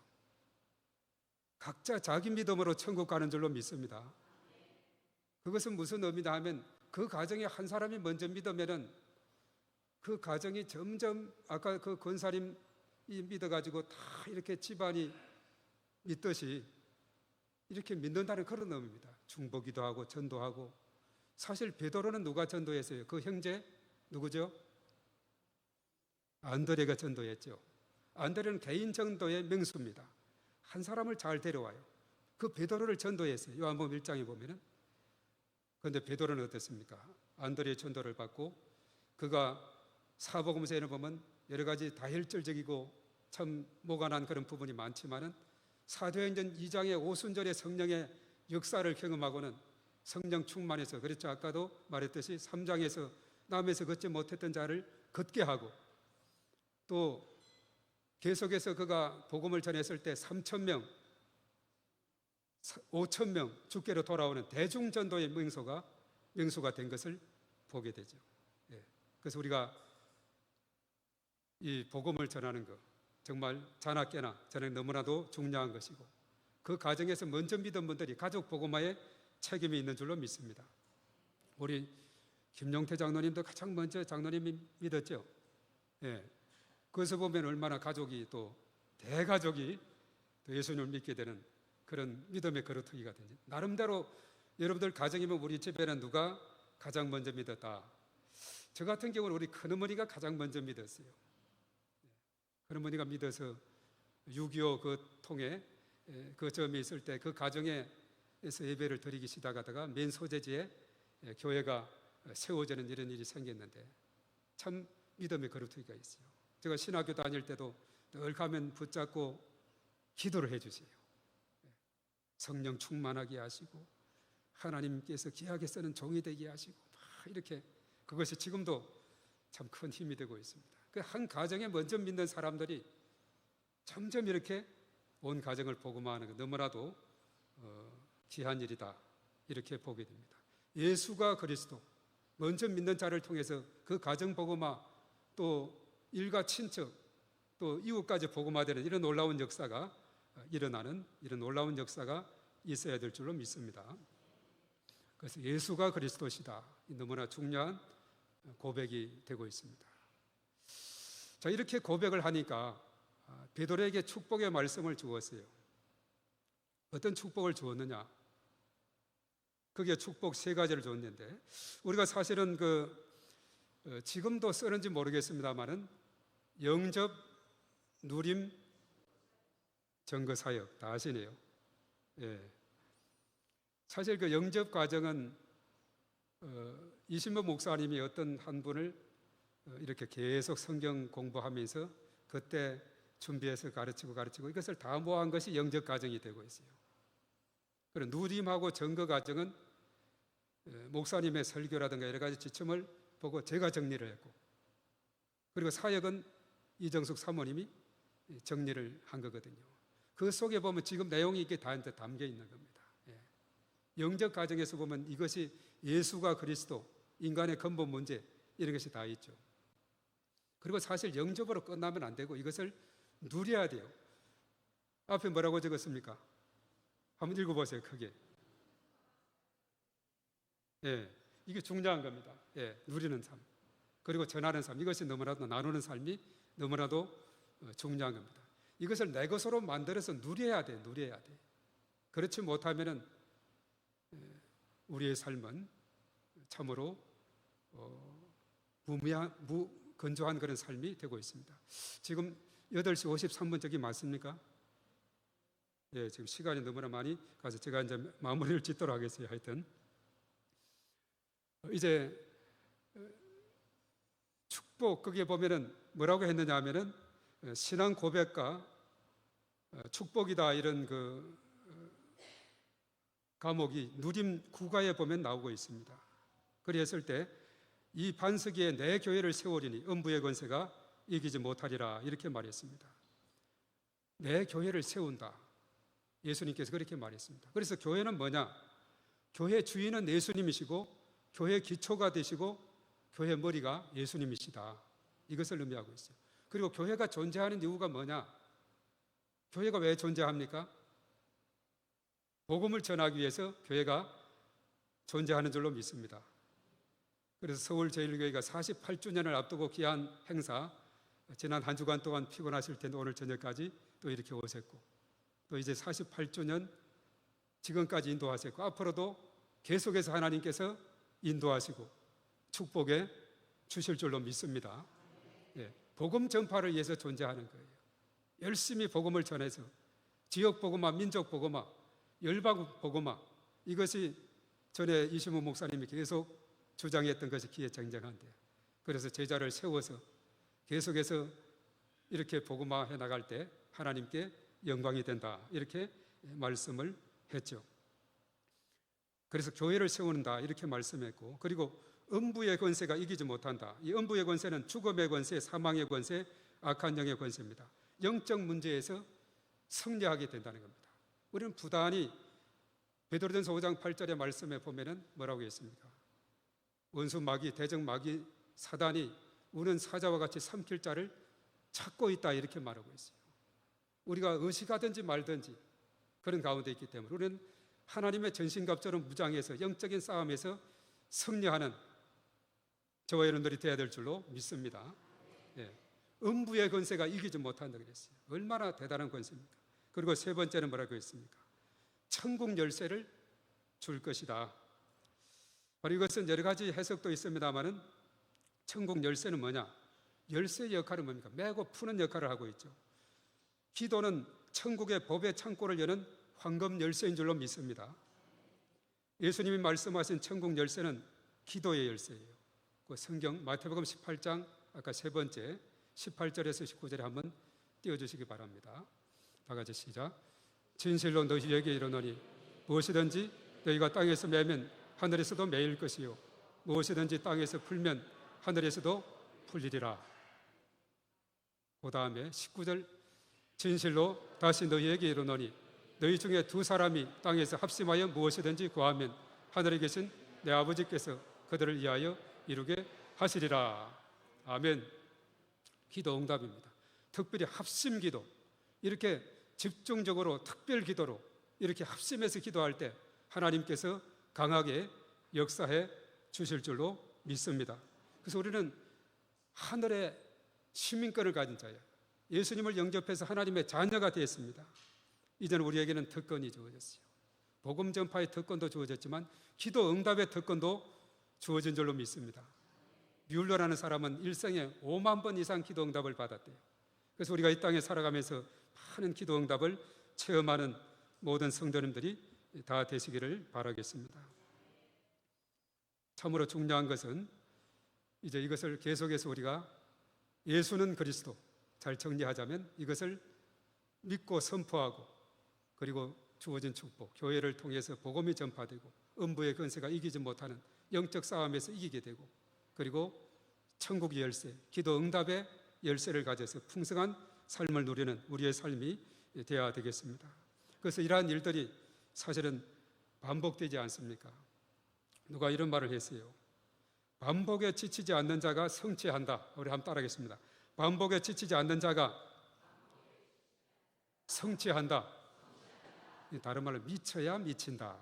각자 자기 믿음으로 천국 가는 줄로 믿습니다. 그것은 무슨 의미냐 하면 그 가정에 한 사람이 먼저 믿으면은 그 가정이 점점 아까 그 권사님이 믿어가지고 다 이렇게 집안이 믿듯이 이렇게 믿는다는 그런 의미입니다. 중보기도 하고 전도하고 사실 베드로는 누가 전도했어요? 그 형제 누구죠? 안드레가 전도했죠. 안드레는 개인 전도의 명수입니다. 한 사람을 잘 데려와요. 그 베드로를 전도했어요. 요한복음 1장에 보면은. 그런데 베드로는 어땠습니까? 안드레의 전도를 받고 그가 사복음서에는 보면 여러 가지 다혈질적이고 참 모관한 그런 부분이 많지만은 사도행전 2장의 오순절의 성령의 역사를 경험하고는 성령 충만해서 그렇죠. 아까도 말했듯이 3장에서 남에서 걷지 못했던 자를 걷게 하고 또 계속해서 그가 복음을 전했을 때 3,000명, 5,000명 주께로 돌아오는 대중전도의 명수가 된 것을 보게 되죠. 그래서 우리가 이 복음을 전하는 것 정말 자나깨나 저는 너무나도 중요한 것이고 그 가정에서 먼저 믿은 분들이 가족 복음화에 책임이 있는 줄로 믿습니다. 우리 김용태 장로님도 가장 먼저 장로님이 믿었죠. 그것을 보면 얼마나 가족이 또 대가족이 또 예수님을 믿게 되는 그런 믿음의 거루투기가 되죠. 나름대로 여러분들 가정이면 우리 집에는 누가 가장 먼저 믿었다. 저 같은 경우는 우리 큰어머니가 가장 먼저 믿었어요. 큰어머니가 믿어서 6.25 그 통에 그 점이 있을 때 그 가정에 예배를 드리기 시작하다가 맨 소재지에 교회가 세워지는 이런 일이 생겼는데 참 믿음의 거루투기가 있어요. 제가 신학교 다닐 때도 늘 가면 붙잡고 기도를 해주세요. 성령 충만하게 하시고 하나님께서 귀하게 쓰는 종이 되게 하시고 막 이렇게 그것이 지금도 참 큰 힘이 되고 있습니다. 그 한 가정에 먼저 믿는 사람들이 점점 이렇게 온 가정을 복음화하는 것 너무나도 귀한 일이다 이렇게 보게 됩니다. 예수가 그리스도 먼저 믿는 자를 통해서 그 가정 복음화 또 일가 친척 또 이웃까지 복음화되는 이런 놀라운 역사가 일어나는 이런 놀라운 역사가 있어야 될 줄로 믿습니다. 그래서 예수가 그리스도시다. 너무나 중요한 고백이 되고 있습니다. 자, 이렇게 고백을 하니까 베드로에게 축복의 말씀을 주었어요. 어떤 축복을 주었느냐? 그게 축복 세 가지를 줬는데 우리가 사실은 지금도 쓰는지 모르겠습니다만은 영접, 누림, 증거사역 다 아시네요. 예. 사실 그 영접 과정은 이신모 목사님이 어떤 한 분을 이렇게 계속 성경 공부하면서 그때 준비해서 가르치고 이것을 다 모아한 것이 영접 과정이 되고 있어요. 그리고 누림하고 증거 과정은 목사님의 설교라든가 여러 가지 지침을 보고 제가 정리를 했고 그리고 사역은 이정숙 사모님이 정리를 한 거거든요. 그 속에 보면 지금 내용이 이렇게 다 담겨 있는 겁니다. 영접 과정에서 보면 이것이 예수가 그리스도, 인간의 근본 문제 이런 것이 다 있죠. 그리고 사실 영접으로 끝나면 안 되고 이것을 누려야 돼요. 앞에 뭐라고 적었습니까? 한번 읽어보세요. 크게. 이게 중요한 겁니다. 누리는 삶 그리고 전하는 삶 이것이 너무나도 나누는 삶이 너무나도 중요한 겁니다. 이것을 내 것으로 만들어서 누려야 돼. 그렇지 못하면은 우리의 삶은 참으로 무건조한 그런 삶이 되고 있습니다. 지금 8시 53분 저기 맞습니까? 지금 시간이 너무나 많이 가서 제가 이제 마무리를 짓도록 하겠어요. 하여튼 이제 축복 거기에 보면은 뭐라고 했느냐 하면은 신앙 고백과 축복이다 이런 과목이 누림 구가에 보면 나오고 있습니다. 그랬을 때 이 반석에 내 교회를 세우리니 음부의 권세가 이기지 못하리라 이렇게 말했습니다. 내 교회를 세운다. 예수님께서 그렇게 말했습니다. 그래서 교회는 뭐냐? 교회 주인은 예수님이시고 교회 기초가 되시고 교회 머리가 예수님이시다. 이것을 의미하고 있어요. 그리고 교회가 존재하는 이유가 뭐냐? 교회가 왜 존재합니까? 복음을 전하기 위해서 교회가 존재하는 줄로 믿습니다. 그래서 서울제일교회가 48주년을 앞두고 귀한 행사 지난 한 주간 동안 피곤하실 텐데 오늘 저녁까지 또 이렇게 오셨고 또 이제 48주년 지금까지 인도하셨고 앞으로도 계속해서 하나님께서 인도하시고 축복해 주실 줄로 믿습니다. 복음 전파를 위해서 존재하는 거예요. 열심히 복음을 전해서 지역 복음화, 민족 복음화, 열방 복음화 이것이 전에 이시모 목사님이 계속 주장했던 것이 기회쟁쟁한데 그래서 제자를 세워서 계속해서 이렇게 복음화해 나갈 때 하나님께 영광이 된다 이렇게 말씀을 했죠. 그래서 교회를 세우는다 이렇게 말씀했고 그리고 음부의 권세가 이기지 못한다. 이 음부의 권세는 죽음의 권세, 사망의 권세, 악한 영의 권세입니다. 영적 문제에서 승리하게 된다는 겁니다. 우리는 부단히 베드로전서 5장 8절의 말씀에 보면은 뭐라고 했습니까? 원수 마귀, 대적 마귀, 사단이 우는 사자와 같이 삼킬 자를 찾고 있다 이렇게 말하고 있어요. 우리가 의식하든지 말든지 그런 가운데 있기 때문에 우리는 하나님의 전신갑주로 무장해서 영적인 싸움에서 승리하는 저와 여러분들이 되어야 될 줄로 믿습니다. 음부의 권세가 이기지 못한다고 그랬어요. 얼마나 대단한 권세입니까? 그리고 세 번째는 뭐라고 했습니까? 천국 열쇠를 줄 것이다. 바로 이것은 여러 가지 해석도 있습니다만은 천국 열쇠는 뭐냐? 열쇠의 역할은 뭡니까? 매고 푸는 역할을 하고 있죠. 기도는 천국의 법의 창고를 여는 황금 열쇠인 줄로 믿습니다. 예수님이 말씀하신 천국 열쇠는 기도의 열쇠예요. 그 성경 마태복음 18장 아까 세 번째 18절에서 19절에 한번 띄워주시기 바랍니다. 다 같이 시작. 진실로 너희에게 이르노니 무엇이든지 너희가 땅에서 매면 하늘에서도 매일 것이요 무엇이든지 땅에서 풀면 하늘에서도 풀리리라. 그 다음에 19절 진실로 다시 너희에게 이르노니 너희 중에 두 사람이 땅에서 합심하여 무엇이든지 구하면 하늘에 계신 내 아버지께서 그들을 위하여 이루게 하시리라. 아멘. 기도 응답입니다. 특별히 합심 기도, 이렇게 집중적으로 특별 기도로 이렇게 합심해서 기도할 때 하나님께서 강하게 역사해 주실 줄로 믿습니다. 그래서 우리는 하늘의 시민권을 가진 자예요. 예수님을 영접해서 하나님의 자녀가 되었습니다. 이제는 우리에게는 특권이 주어졌어요. 복음 전파의 특권도 주어졌지만 기도 응답의 특권도 주어진 줄로 믿습니다. 뮬러라는 사람은 일생에 5만 번 이상 기도 응답을 받았대요. 그래서 우리가 이 땅에 살아가면서 많은 기도 응답을 체험하는 모든 성도님들이 다 되시기를 바라겠습니다. 참으로 중요한 것은 이제 이것을 계속해서 우리가 예수는 그리스도, 잘 정리하자면 이것을 믿고 선포하고, 그리고 주어진 축복, 교회를 통해서 복음이 전파되고 음부의 권세가 이기지 못하는 영적 싸움에서 이기게 되고, 그리고 천국의 열쇠, 기도 응답의 열쇠를 가져서 풍성한 삶을 누리는 우리의 삶이 되어야 되겠습니다. 그래서 이러한 일들이 사실은 반복되지 않습니까? 누가 이런 말을 했어요. 반복에 지치지 않는 자가 성취한다. 우리 한번 따라하겠습니다. 반복에 지치지 않는 자가 성취한다. 다른 말로 미쳐야 미친다.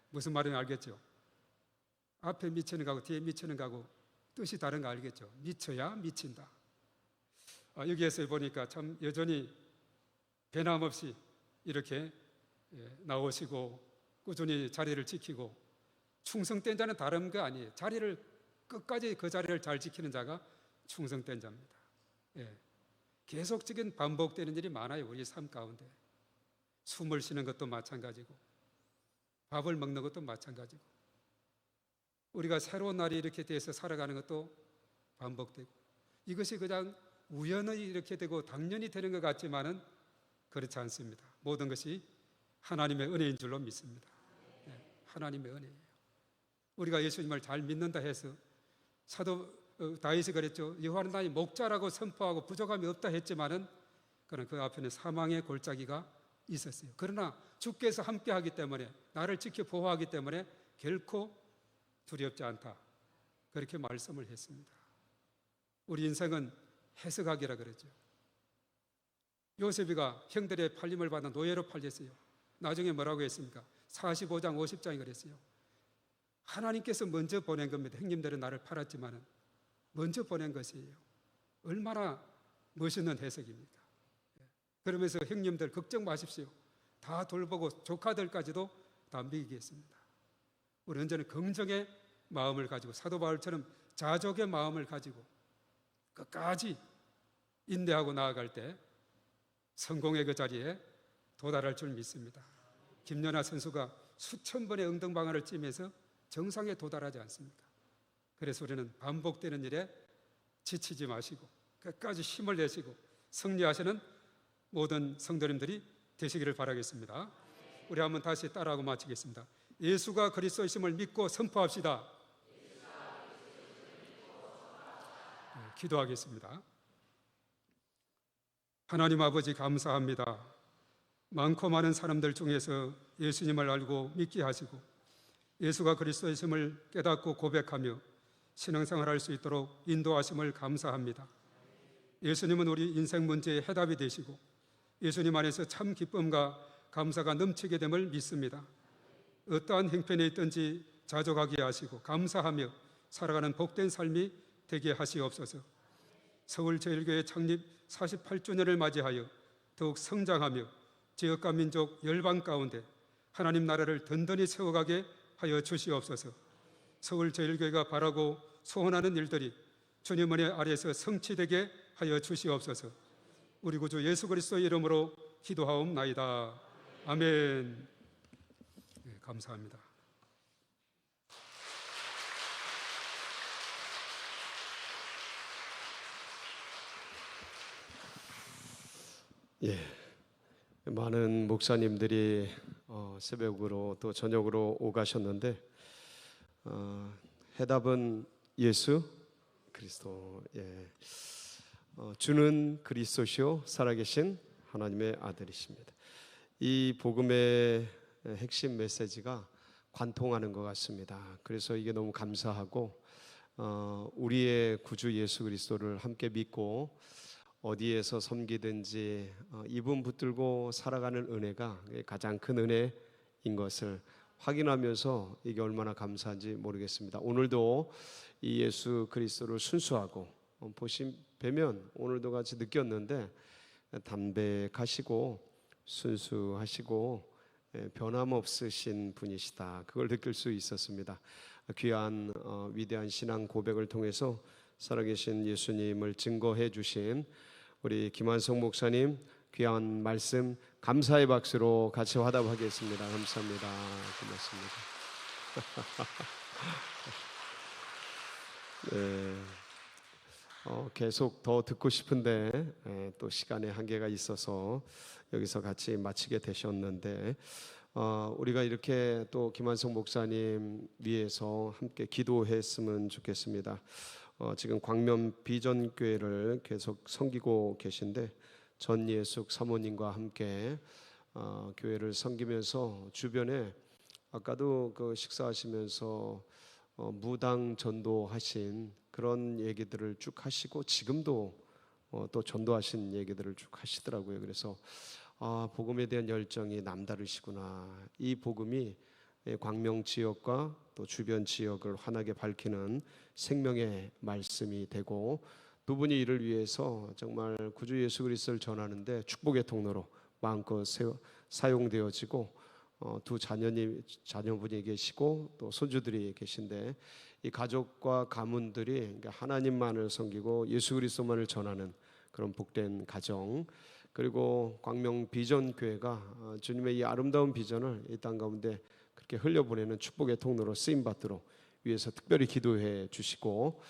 무슨 말인지 알겠죠? 앞에 미치는 거하고 뒤에 미치는 거하고 뜻이 다른 거 알겠죠? 미쳐야 미친다. 여기에서 보니까 참 여전히 변함없이 이렇게 나오시고 꾸준히 자리를 지키고, 충성된 자는 다른 거 아니에요. 자리를 끝까지 그 자리를 잘 지키는 자가 충성된 자입니다. 계속적인 반복되는 일이 많아요. 우리 삶 가운데 숨을 쉬는 것도 마찬가지고 밥을 먹는 것도 마찬가지고, 우리가 새로운 날이 이렇게 돼서 살아가는 것도 반복되고, 이것이 그냥 우연히 이렇게 되고 당연히 되는 것 같지만은 그렇지 않습니다. 모든 것이 하나님의 은혜인 줄로 믿습니다. 하나님의 은혜예요. 우리가 예수님을 잘 믿는다 해서 사도 다윗이 그랬죠. 여호와는 나의 목자라고 선포하고 부족함이 없다 했지만은 그는 그 앞에는 사망의 골짜기가 있었어요. 그러나 주께서 함께하기 때문에, 나를 지켜 보호하기 때문에 결코 두렵지 않다. 그렇게 말씀을 했습니다. 우리 인생은 해석하기라 그러죠. 요셉이가 형들의 팔림을 받아 노예로 팔렸어요. 나중에 뭐라고 했습니까? 45장 50장이 그랬어요. 하나님께서 먼저 보낸 겁니다. 형님들은 나를 팔았지만은 먼저 보낸 것이에요. 얼마나 멋있는 해석입니까? 그러면서 형님들 걱정 마십시오. 다 돌보고 조카들까지도 다 먹이겠습니다. 우리 언제는 긍정의 마음을 가지고 사도 바울처럼 자족의 마음을 가지고 끝까지 인내하고 나아갈 때 성공의 그 자리에 도달할 줄 믿습니다. 김연아 선수가 수천 번의 엉덩방아를 찌면서 정상에 도달하지 않습니까? 그래서 우리는 반복되는 일에 지치지 마시고 끝까지 힘을 내시고 승리하시는 모든 성도님들이 되시기를 바라겠습니다. 우리 한번 다시 따라하고 마치겠습니다. 예수가 그리스도이심을 믿고 선포합시다. 기도하겠습니다. 하나님 아버지 감사합니다. 많고 많은 사람들 중에서 예수님을 알고 믿게 하시고 예수가 그리스도이심을 깨닫고 고백하며 신앙생활할 수 있도록 인도하심을 감사합니다. 예수님은 우리 인생 문제의 해답이 되시고 예수님 안에서 참 기쁨과 감사가 넘치게 됨을 믿습니다. 어떠한 형편에 있든지 자족하게 하시고 감사하며 살아가는 복된 삶이 되게 하시옵소서. 서울제일교회 창립 48주년을 맞이하여 더욱 성장하며 지역과 민족 열방 가운데 하나님 나라를 든든히 세워가게 하여 주시옵소서. 서울제일교회가 바라고 소원하는 일들이 주님 은혜 아래에서 성취되게 하여 주시옵소서. 우리 구주 예수 그리스도의 이름으로 기도하옵나이다. 아멘. 감사합니다. 예, 많은 목사님들이 새벽으로 또 저녁으로 오가셨는데 해답은 예수 그리스도. 예, 주는 그리스도시요 살아계신 하나님의 아들이십니다. 이 복음의 핵심 메시지가 관통하는 것 같습니다. 그래서 이게 너무 감사하고 우리의 구주 예수 그리스도를 함께 믿고 어디에서 섬기든지 이분 붙들고 살아가는 은혜가 가장 큰 은혜인 것을 확인하면서 이게 얼마나 감사한지 모르겠습니다. 오늘도 이 예수 그리스도를 순수하고 뵈면 오늘도 같이 느꼈는데 담백하시고 순수하시고 변함없으신 분이시다. 그걸 느낄 수 있었습니다. 귀한 위대한 신앙 고백을 통해서 살아계신 예수님을 증거해 주신 우리 김한성 목사님 귀한 말씀 감사의 박수로 같이 화답하겠습니다. 감사합니다. 고맙습니다. 네, 계속 더 듣고 싶은데 또 시간의 한계가 있어서 여기서 같이 마치게 되셨는데 우리가 이렇게 또 김한성 목사님 위해서 함께 기도했으면 좋겠습니다. 지금 광명 비전교회를 계속 섬기고 계신데 전예숙 사모님과 함께 교회를 섬기면서 주변에 아까도 그 식사하시면서 무당 전도하신 그런 얘기들을 쭉 하시고 지금도 또 전도하신 얘기들을 쭉 하시더라고요. 그래서 복음에 대한 열정이 남다르시구나. 이 복음이 광명 지역과 또 주변 지역을 환하게 밝히는 생명의 말씀이 되고 두 분이 이를 위해서 정말 구주 예수 그리스도를 전하는데 축복의 통로로 마음껏 사용되어지고 두 자녀분이 계시고 또 손주들이 계신데 이 가족과 가문들이 하나님만을 섬기고 예수 그리스도만을 전하는 그런 복된 가정, 그리고 광명 비전 교회가 주님의 이 아름다운 비전을 이 땅 가운데 그렇게 흘려보내는 축복의 통로로 쓰임 받도록 위해서 특별히 기도해 주시고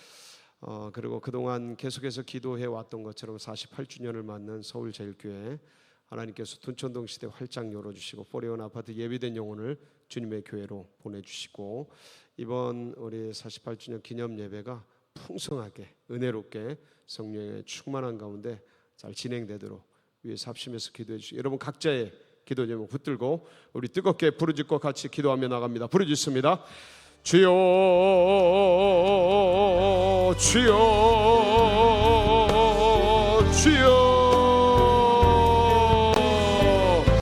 그리고 그동안 계속해서 기도해 왔던 것처럼 48주년을 맞는 서울제일교회 하나님께서 둔천동 시대 활짝 열어주시고 포레온 아파트 예비된 영혼을 주님의 교회로 보내주시고 이번 우리 48주년 기념 예배가 풍성하게 은혜롭게 성령의 충만한 가운데 잘 진행되도록 위에서 합심해서 기도해 주시고 여러분 각자의 기도 제목 붙들고 우리 뜨겁게 부르짖고 같이 기도하며 나갑니다. 부르짖습니다. 주여 주여 주여